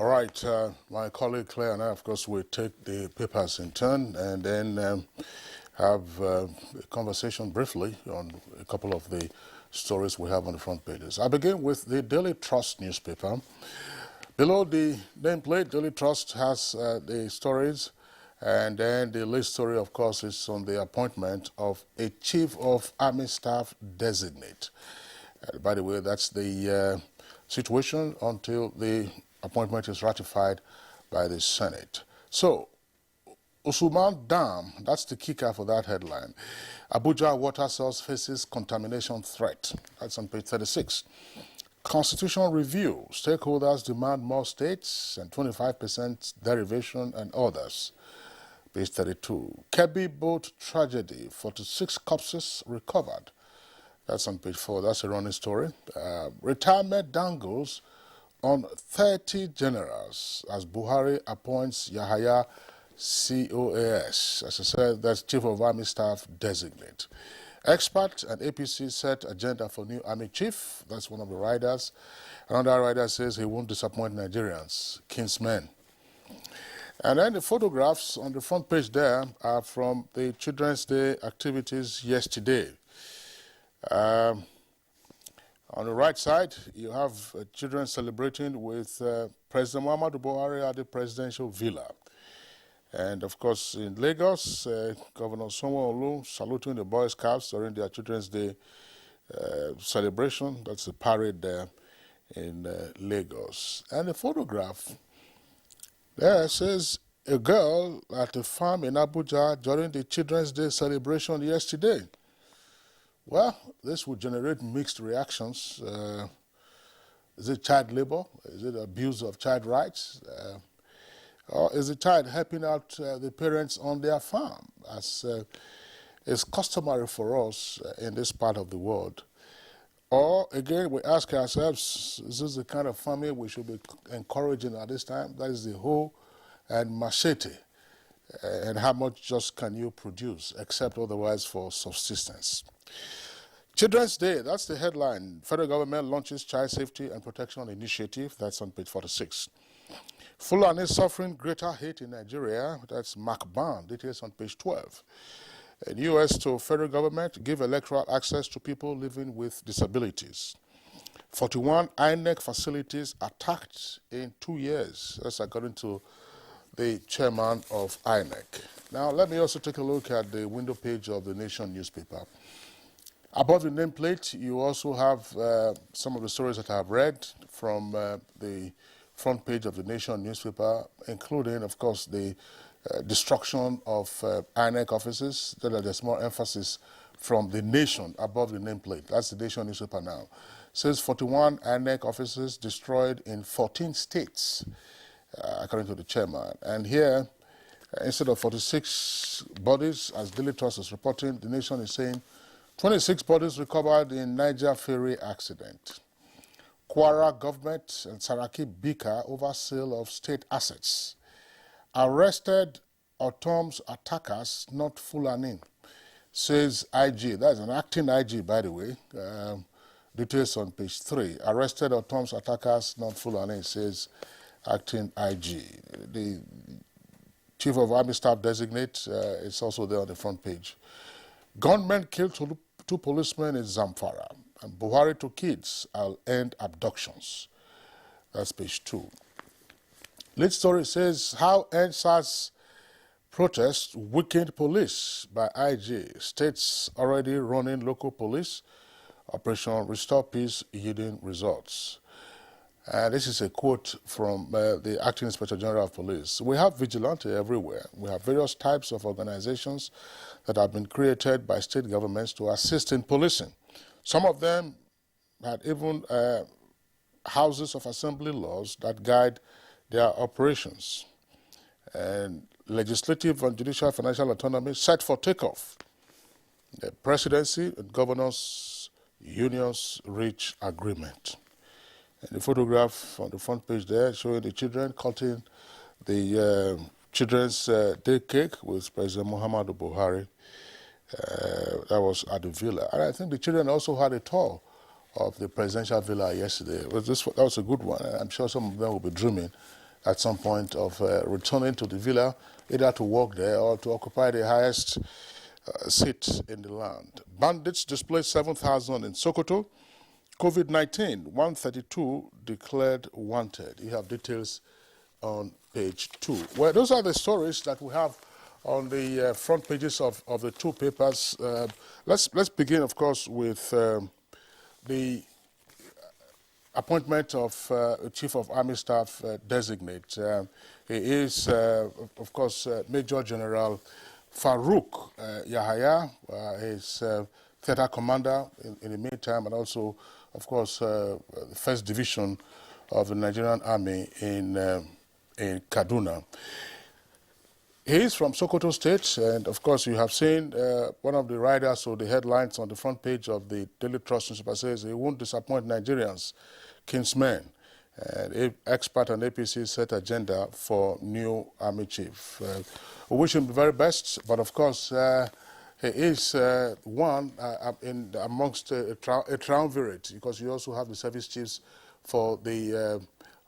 All right, my colleague Claire and I, of course, will take the papers in turn and then have a conversation briefly on a couple of the stories we have on the front pages. I begin with the Daily Trust newspaper. Below the nameplate, Daily Trust has the stories, and then the lead story, of course, is on the appointment of a Chief of Army Staff designate. By the way, that's the situation until the appointment is ratified by the Senate. So, Usuman Dam, that's the kicker for that headline. Abuja water source faces contamination threat. That's on page 36. Constitutional review. Stakeholders demand more states and 25% derivation and others. Page 32. Kebbi boat tragedy. 46 corpses recovered. That's on page 4. That's a running story. Retirement dangles on 30 generals as Buhari appoints Yahaya COAS. As I said, that's Chief of Army Staff designate. Expert and APC set agenda for new army chief. That's one of the riders. Another rider says he won't disappoint Nigerians, kinsmen. And then the photographs on the front page there are from the Children's Day activities yesterday. On the right side, you have children celebrating with President Muhammadu Buhari at the presidential villa. And of course, in Lagos, Governor Sanwo-Olu saluting the Boy Scouts during their Children's Day celebration. That's the parade there in Lagos. And the photograph there says a girl at a farm in Abuja during the Children's Day celebration yesterday. Well, this would generate mixed reactions. Is it child labor? Is it abuse of child rights? Or is the child helping out the parents on their farm, as is customary for us in this part of the world? Or, again, we ask ourselves, is this the kind of farming we should be encouraging at this time? That is the hoe and machete. And how much just can you produce, except otherwise for subsistence? Children's Day, that's the headline. Federal government launches Child Safety and Protection Initiative. That's on page 46. Fulani suffering greater hate in Nigeria. That's Mark Ban. Details on page 12. And U.S. to federal government give electoral access to people living with disabilities. 41 INEC facilities attacked in 2 years. That's according to the chairman of INEC. Now, let me also take a look at the window page of the Nation newspaper. Above the nameplate, you also have some of the stories that I have read from the front page of the Nation newspaper, including, of course, the destruction of INEC offices. There's more emphasis from the Nation above the nameplate. That's the Nation newspaper now. It says 41 INEC offices destroyed in 14 states, according to the chairman. And here, instead of 46 bodies, as Daily Trust is reporting, the Nation is saying 26 bodies recovered in Niger ferry accident. Kwara government and Saraki Bika over sale of state assets. Arrested Otom's attackers, not Fulani, says IG. That's an acting IG, by the way. Details on page 3. Arrested Otom's attackers, not Fulani, says acting IG. The Chief of Army Staff designate is also there on the front page. Gunmen killed two policemen in Zamfara. And Buhari to kids, I'll end abductions. That's page 2. Lead story says how NSAS protest weakened police by IG. States already running local police. Operation Restore Peace yielding results. This is a quote from the Acting Inspector General of Police. We have vigilante everywhere. We have various types of organizations that have been created by state governments to assist in policing. Some of them had even houses of assembly laws that guide their operations. And legislative and judicial financial autonomy set for takeoff. The presidency and governors' unions reach agreement. And the photograph on the front page there showing the children cutting the children's day cake with President Muhammadu Buhari. That was at the villa. And I think the children also had a tour of the presidential villa yesterday. That was a good one. I'm sure some of them will be dreaming at some point of returning to the villa, either to work there or to occupy the highest seat in the land. Bandits displaced 7,000 in Sokoto. COVID-19, 132 declared wanted. You have details on page 2. Well, those are the stories that we have on the front pages of the two papers. Let's begin, of course, with the appointment of Chief of Army Staff designate. He is, of course, Major General Farouk Yahaya. He's theater commander in the meantime, and also, of course, the 1st Division of the Nigerian Army in Kaduna. He is from Sokoto State, and of course you have seen one of the riders or the headlines on the front page of the Daily Trust newspaper says he won't disappoint Nigerians, Kingsmen. And expert on APC set agenda for new army chief. We wish him the very best, but of course he is one amongst a triumvirate, because you also have the service chiefs for the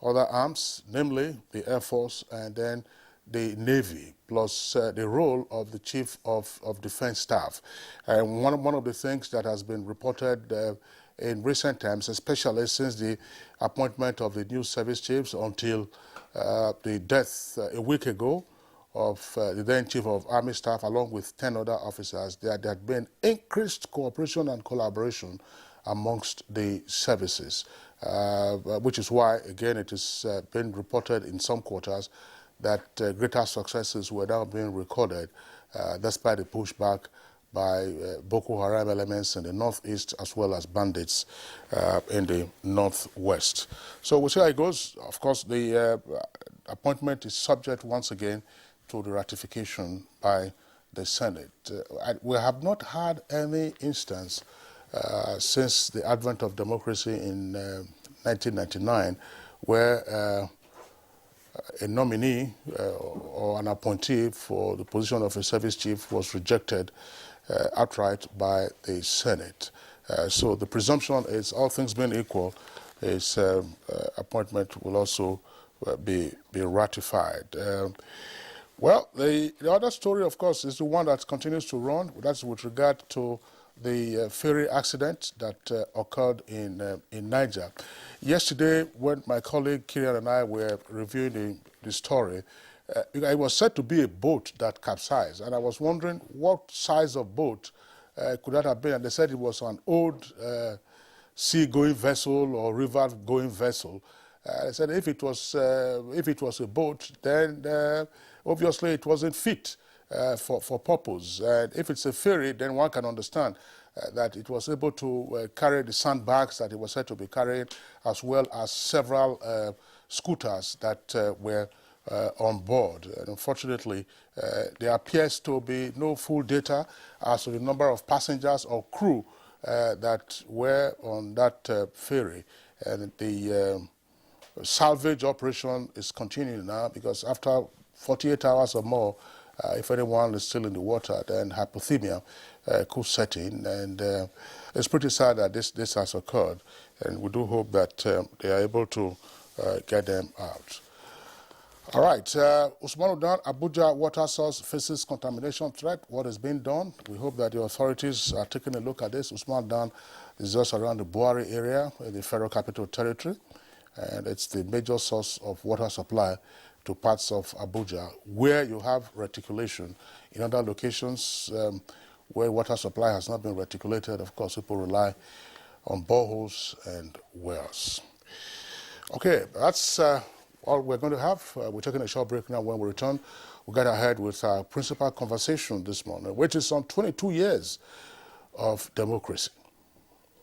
other arms, namely the Air Force and then the Navy, plus the role of the Chief of Defense Staff. And one of the things that has been reported in recent times, especially since the appointment of the new service chiefs until the death a week ago of the then Chief of Army Staff, along with 10 other officers, there had been increased cooperation and collaboration amongst the services, which is why, again, it has been reported in some quarters that greater successes were now being recorded despite the pushback by Boko Haram elements in the northeast, as well as bandits in the northwest. So we'll see how it goes. Of course, the appointment is subject once again to the ratification by the Senate. We have not had any instance since the advent of democracy in 1999 where a nominee or an appointee for the position of a service chief was rejected outright by the Senate. So the presumption is, all things being equal, his appointment will also be ratified. Well, the other story, of course, is the one that continues to run. That's with regard to the ferry accident that occurred in Niger. Yesterday, when my colleague Kirian and I were reviewing the story, it was said to be a boat that capsized, and I was wondering what size of boat could that have been, and they said it was an old sea-going vessel or river-going vessel. I said if it was a boat, then obviously it wasn't fit for purpose. And if it's a ferry, then one can understand that it was able to carry the sandbags that it was said to be carrying, as well as several scooters that were on board. And unfortunately, there appears to be no full data as to the number of passengers or crew that were on that ferry. And the salvage operation is continuing now, because after 48 hours or more, if anyone is still in the water, then hypothermia could set in, and it's pretty sad that this has occurred, and we do hope that they are able to get them out. All right, Usman Udan, Abuja water source faces contamination threat. What is being done? We hope that the authorities are taking a look at this. Usman Udan is just around the Buhari area in the Federal Capital Territory, and it's the major source of water supply to parts of Abuja, where you have reticulation. In other locations where water supply has not been reticulated, of course, people rely on boreholes and wells. Okay, that's all we're going to have. We're taking a short break now. When we return, we'll get ahead with our principal conversation this morning, which is on 22 years of democracy.